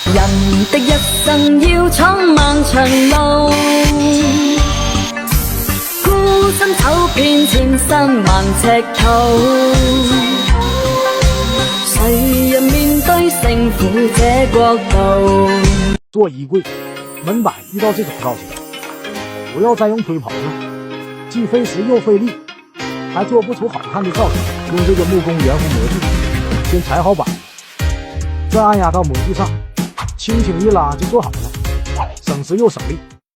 人的一生要闖漫長路，孤身走遍千山萬尺途，誰人面對勝負這國度？做衣柜门板遇到这种造型，不要再用推棚了，既费时又费力，还做不出好看的造型。用这个木工圆弧模具先裁好板，再按压到模具上，轻轻一拉就做好了，省时又省力。